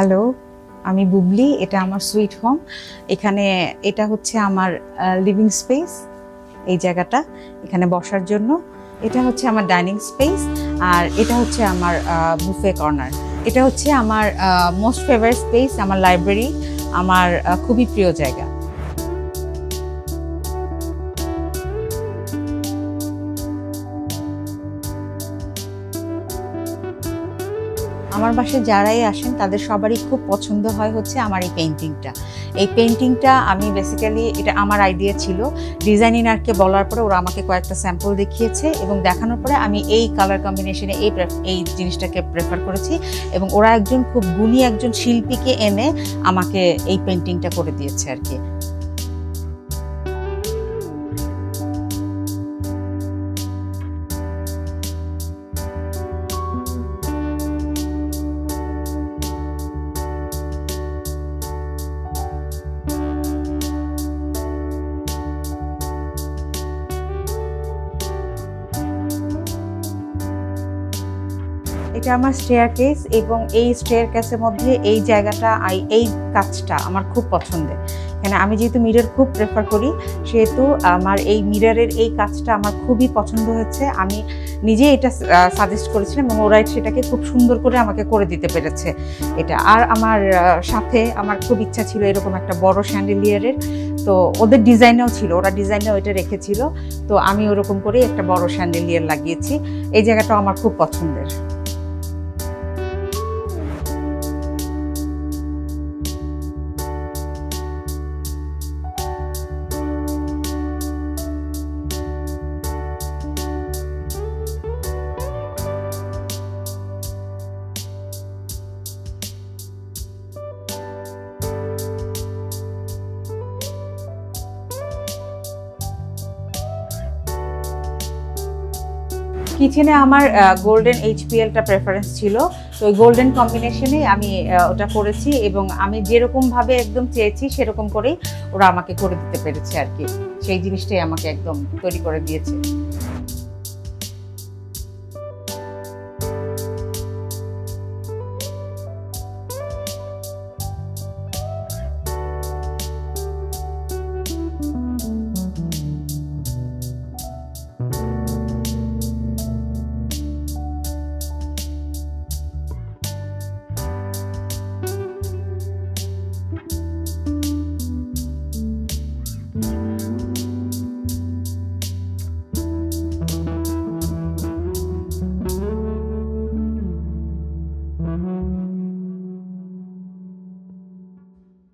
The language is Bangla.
হ্যালো, আমি বুবলি। এটা আমার সুইট হোম। এখানে এটা হচ্ছে আমার লিভিং স্পেস। এই জায়গাটা এখানে বসার জন্য। এটা হচ্ছে আমার ডাইনিং স্পেস, আর এটা হচ্ছে আমার বুফে কর্নার। এটা হচ্ছে আমার মোস্ট ফেভারিট স্পেস, আমার লাইব্রেরি, আমার খুবই প্রিয় জায়গা। আমার বাসায় যারাই আসেন তাদের সবারই খুব পছন্দ হয় হচ্ছে আমার এই পেইন্টিংটা। এই পেইন্টিংটা আমি বেসিক্যালি এটা আমার আইডিয়া ছিল। ডিজাইনারকে বলার পরে ওরা আমাকে কয়েকটা স্যাম্পল দেখিয়েছে এবং দেখানোর পরে আমি এই কালার কম্বিনেশনে এই জিনিসটাকে প্রেফার করেছি এবং ওরা একজন খুব গুণী একজন শিল্পীকে এনে আমাকে এই পেইন্টিংটা করে দিয়েছে আর কি। এটা আমার স্টেয়ারকেস এবং এই স্টেয়ারকেসের মধ্যে এই জায়গাটা এই কাজটা আমার খুব পছন্দের। এখানে আমি যেহেতু মিরর খুব প্রেফার করি সেহেতু আমার এই মিররের এই কাজটা আমার খুবই পছন্দ হয়েছে। আমি নিজে এটা সাজেস্ট করেছিলাম এবং ওরা সেটাকে খুব সুন্দর করে আমাকে করে দিতে পেরেছে এটা। আর আমার সাথে আমার খুব ইচ্ছা ছিল এরকম একটা বড় শ্যান্ডেলিয়ারের, তো ওদের ডিজাইনেও ছিল, ওরা ডিজাইনেও এটা রেখেছিল, তো আমি ওরকম করে একটা বড় শ্যান্ডেলিয়ার লাগিয়েছি। এই জায়গাটাও আমার খুব পছন্দের। কিচেনে আমার গোল্ডেন এইচপিএলটা প্রেফারেন্স ছিল, তো ওই গোল্ডেন কম্বিনেশনে আমি ওটা করেছি এবং আমি যেরকমভাবে একদম চেয়েছি সেরকম করেই ওরা আমাকে করে দিতে পেরেছে আর কি। সেই জিনিসটাই আমাকে একদম তৈরি করে দিয়েছে।